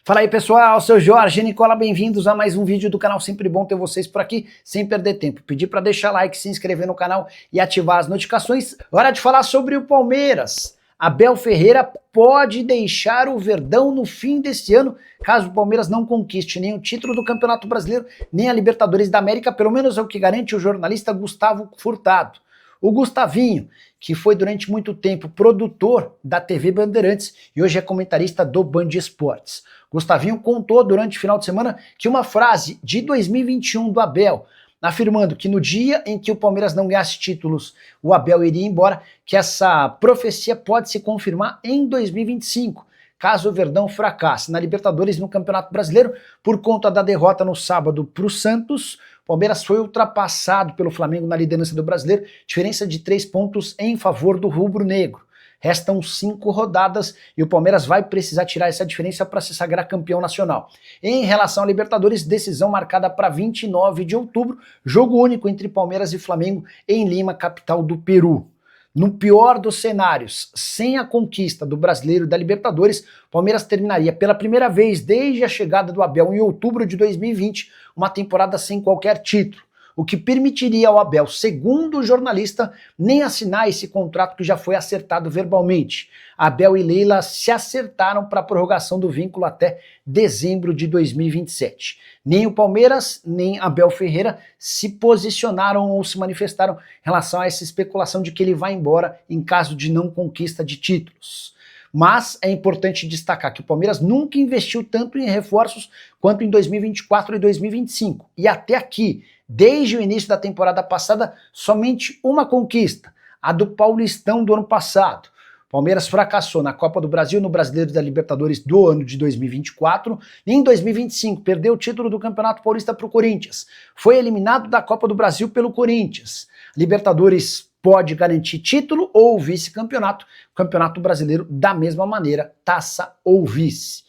Fala aí pessoal, seu Jorge Nicola, bem-vindos a mais um vídeo do canal, sempre bom ter vocês por aqui, sem perder tempo. Pedir para deixar like, se inscrever no canal e ativar as notificações. Hora de falar sobre o Palmeiras. Abel Ferreira pode deixar o Verdão no fim deste ano, caso o Palmeiras não conquiste nem o título do Campeonato Brasileiro, nem a Libertadores da América, pelo menos é o que garante o jornalista Gustavo Furtado. O Gustavinho, que foi durante muito tempo produtor da TV Bandeirantes e hoje é comentarista do Band Esportes. Gustavinho contou durante o final de semana que uma frase de 2021 do Abel, afirmando que no dia em que o Palmeiras não ganhasse títulos, o Abel iria embora, que essa profecia pode se confirmar em 2025, caso o Verdão fracasse na Libertadores e no Campeonato Brasileiro, por conta da derrota no sábado para o Santos. O Palmeiras foi ultrapassado pelo Flamengo na liderança do Brasileiro, diferença de 3 pontos em favor do rubro-negro. Restam 5 rodadas e o Palmeiras vai precisar tirar essa diferença para se sagrar campeão nacional. Em relação à Libertadores, decisão marcada para 29 de outubro, jogo único entre Palmeiras e Flamengo em Lima, capital do Peru. No pior dos cenários, sem a conquista do Brasileiro e da Libertadores, o Palmeiras terminaria pela primeira vez desde a chegada do Abel em outubro de 2020, uma temporada sem qualquer título, o que permitiria ao Abel, segundo o jornalista, nem assinar esse contrato que já foi acertado verbalmente. Abel e Leila se acertaram para a prorrogação do vínculo até dezembro de 2027. Nem o Palmeiras, nem Abel Ferreira se posicionaram ou se manifestaram em relação a essa especulação de que ele vai embora em caso de não conquista de títulos. Mas é importante destacar que o Palmeiras nunca investiu tanto em reforços quanto em 2024 e 2025. E até aqui, desde o início da temporada passada, somente uma conquista, a do Paulistão do ano passado. O Palmeiras fracassou na Copa do Brasil, no Brasileiro da Libertadores do ano de 2024, e em 2025 perdeu o título do Campeonato Paulista para o Corinthians. Foi eliminado da Copa do Brasil pelo Corinthians. Libertadores pode garantir título ou vice-campeonato, Campeonato Brasileiro da mesma maneira, taça ou vice.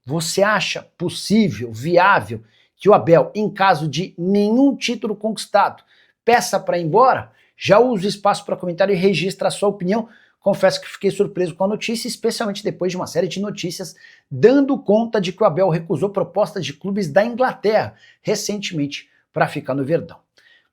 Você acha possível, viável, que o Abel, em caso de nenhum título conquistado, peça para ir embora? Já use o espaço para comentário e registra a sua opinião. Confesso que fiquei surpreso com a notícia, especialmente depois de uma série de notícias dando conta de que o Abel recusou propostas de clubes da Inglaterra recentemente para ficar no Verdão.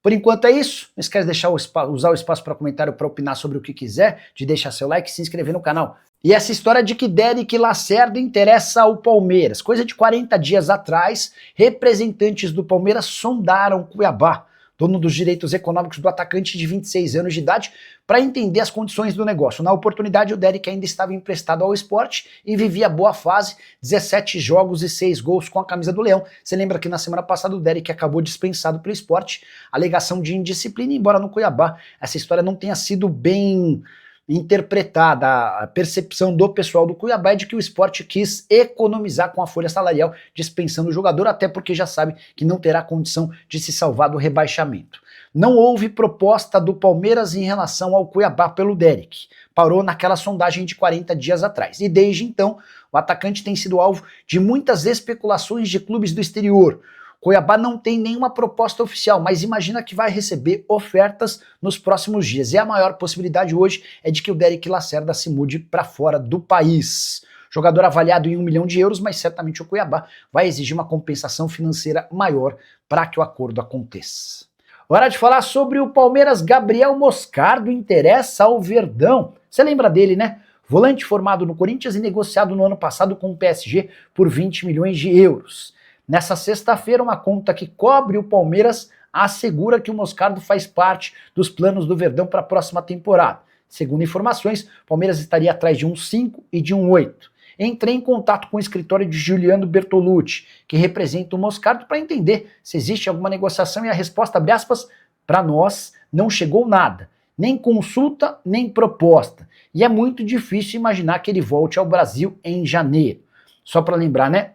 Por enquanto é isso, não esquece de deixar usar o espaço para comentário para opinar sobre o que quiser, de deixar seu like e se inscrever no canal. E essa história de que Derek Lacerda interessa ao Palmeiras. Coisa de 40 dias atrás, representantes do Palmeiras sondaram Cuiabá, dono dos direitos econômicos do atacante de 26 anos de idade, para entender as condições do negócio. Na oportunidade, o Derek ainda estava emprestado ao Sport e vivia boa fase, 17 jogos e 6 gols com a camisa do Leão. Você lembra que na semana passada o Derek acabou dispensado pelo Sport, alegação de indisciplina, embora no Cuiabá essa história não tenha sido bem interpretada. A percepção do pessoal do Cuiabá é de que o Sport quis economizar com a folha salarial, dispensando o jogador, até porque já sabe que não terá condição de se salvar do rebaixamento. Não houve proposta do Palmeiras em relação ao Cuiabá pelo Derek. Parou naquela sondagem de 40 dias atrás. E desde então, o atacante tem sido alvo de muitas especulações de clubes do exterior. Cuiabá não tem nenhuma proposta oficial, mas imagina que vai receber ofertas nos próximos dias. E a maior possibilidade hoje é de que o Derek Lacerda se mude para fora do país. Jogador avaliado em 1 milhão de euros, mas certamente o Cuiabá vai exigir uma compensação financeira maior para que o acordo aconteça. Hora de falar sobre o Palmeiras. Gabriel Moscardo interessa ao Verdão. Você lembra dele, né? Volante formado no Corinthians e negociado no ano passado com o PSG por 20 milhões de euros. Nessa sexta-feira, uma conta que cobre o Palmeiras assegura que o Moscardo faz parte dos planos do Verdão para a próxima temporada. Segundo informações, o Palmeiras estaria atrás de um 5 e de um 8. Entrei em contato com o escritório de Juliano Bertolucci, que representa o Moscardo, para entender se existe alguma negociação, e a resposta, abre aspas, para nós não chegou nada, nem consulta, nem proposta, e é muito difícil imaginar que ele volte ao Brasil em janeiro. Só para lembrar, né?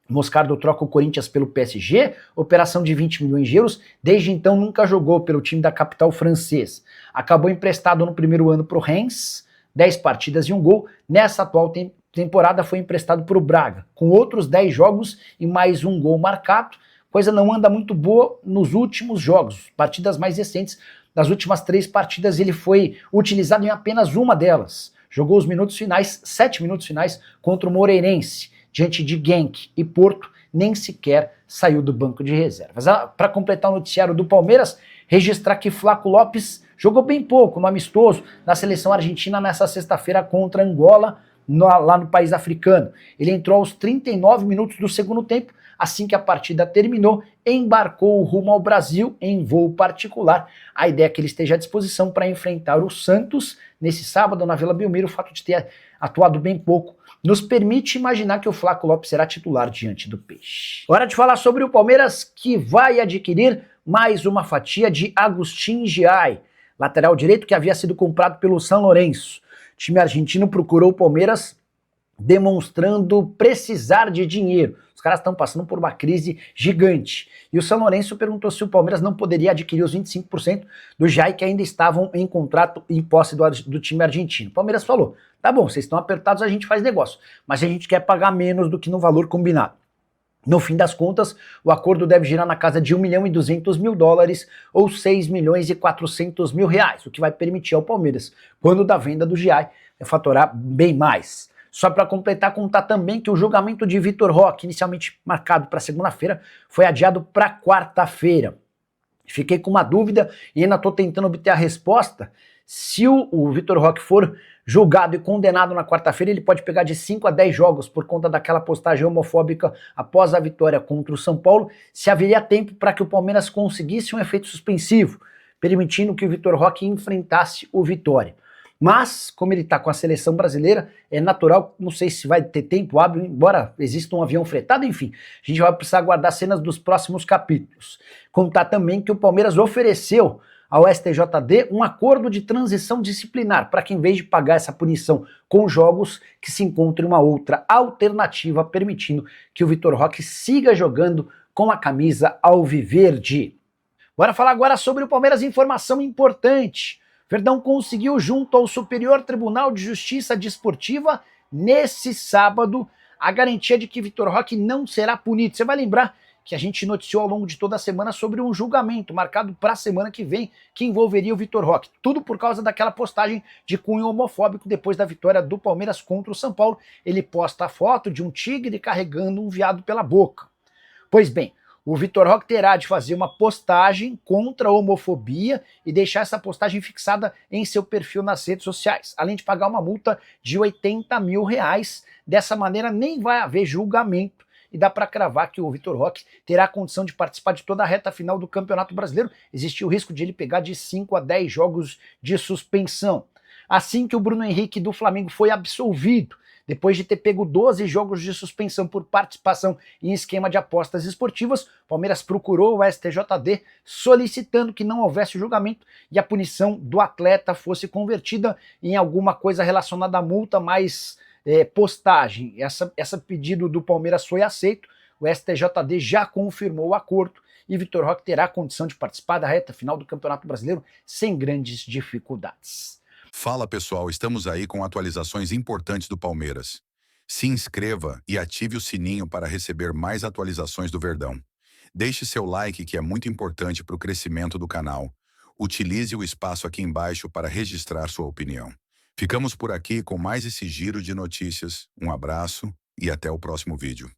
Moscardo troca o Corinthians pelo PSG, operação de 20 milhões de euros, desde então nunca jogou pelo time da capital francesa. Acabou emprestado no primeiro ano para o Reims, 10 partidas e 1 gol. Nessa atual temporada foi emprestado para o Braga, com outros 10 jogos e mais 1 gol marcado. Coisa não anda muito boa nos últimos jogos, partidas mais recentes. Das últimas 3 partidas ele foi utilizado em apenas uma delas. Jogou os minutos finais, 7 minutos finais, contra o Moreirense. diante de Genk e Porto, nem sequer saiu do banco de reservas. Para completar o noticiário do Palmeiras, registrar que Flaco Lopes jogou bem pouco no amistoso na seleção argentina nessa sexta-feira contra Angola, lá no país africano. Ele entrou aos 39 minutos do segundo tempo. Assim que a partida terminou, embarcou rumo ao Brasil em voo particular. A ideia é que ele esteja à disposição para enfrentar o Santos nesse sábado na Vila Belmiro. O fato de ter atuado bem pouco nos permite imaginar que o Flaco Lopes será titular diante do Peixe. Hora de falar sobre o Palmeiras, que vai adquirir mais uma fatia de Agustín Giai, lateral direito que havia sido comprado pelo São Lourenço. O time argentino procurou o Palmeiras demonstrando precisar de dinheiro. Os caras estão passando por uma crise gigante. E o São Lourenço perguntou se o Palmeiras não poderia adquirir os 25% do Giai que ainda estavam em contrato em posse do time argentino. O Palmeiras falou, tá bom, vocês estão apertados, a gente faz negócio, mas a gente quer pagar menos do que no valor combinado. No fim das contas, o acordo deve girar na casa de $1.200.000 ou R$6.400.000, o que vai permitir ao Palmeiras, quando da venda do Giai, faturar bem mais. Só para completar, contar também que o julgamento de Vitor Roque, inicialmente marcado para segunda-feira, foi adiado para quarta-feira. Fiquei com uma dúvida e ainda estou tentando obter a resposta. Se o Vitor Roque for julgado e condenado na quarta-feira, ele pode pegar de 5 a 10 jogos por conta daquela postagem homofóbica após a vitória contra o São Paulo, se haveria tempo para que o Palmeiras conseguisse um efeito suspensivo, permitindo que o Vitor Roque enfrentasse o Vitória. Mas, como ele está com a seleção brasileira, é natural, não sei se vai ter tempo hábil, embora exista um avião fretado, enfim, a gente vai precisar aguardar cenas dos próximos capítulos. Contar também que o Palmeiras ofereceu ao STJD um acordo de transição disciplinar, para que em vez de pagar essa punição com jogos, que se encontre uma outra alternativa, permitindo que o Vitor Roque siga jogando com a camisa alviverde. Bora falar agora sobre o Palmeiras, informação importante. Verdão conseguiu, junto ao Superior Tribunal de Justiça Desportiva, nesse sábado, a garantia de que Vitor Roque não será punido. Você vai lembrar que a gente noticiou ao longo de toda a semana sobre um julgamento marcado para a semana que vem, que envolveria o Vitor Roque. Tudo por causa daquela postagem de cunho homofóbico depois da vitória do Palmeiras contra o São Paulo. Ele posta a foto de um tigre carregando um veado pela boca. Pois bem, o Vitor Roque terá de fazer uma postagem contra a homofobia e deixar essa postagem fixada em seu perfil nas redes sociais, além de pagar uma multa de R$80 mil. Dessa maneira nem vai haver julgamento e dá para cravar que o Vitor Roque terá a condição de participar de toda a reta final do Campeonato Brasileiro. Existe o risco de ele pegar de 5 a 10 jogos de suspensão. Assim que o Bruno Henrique do Flamengo foi absolvido, depois de ter pego 12 jogos de suspensão por participação em esquema de apostas esportivas, o Palmeiras procurou o STJD solicitando que não houvesse julgamento e a punição do atleta fosse convertida em alguma coisa relacionada à multa mais postagem. Esse pedido do Palmeiras foi aceito, o STJD já confirmou o acordo e Vitor Roque terá a condição de participar da reta final do Campeonato Brasileiro sem grandes dificuldades. Fala pessoal, estamos aí com atualizações importantes do Palmeiras. Se inscreva e ative o sininho para receber mais atualizações do Verdão. Deixe seu like, que é muito importante para o crescimento do canal. Utilize o espaço aqui embaixo para registrar sua opinião. Ficamos por aqui com mais esse giro de notícias. Um abraço e até o próximo vídeo.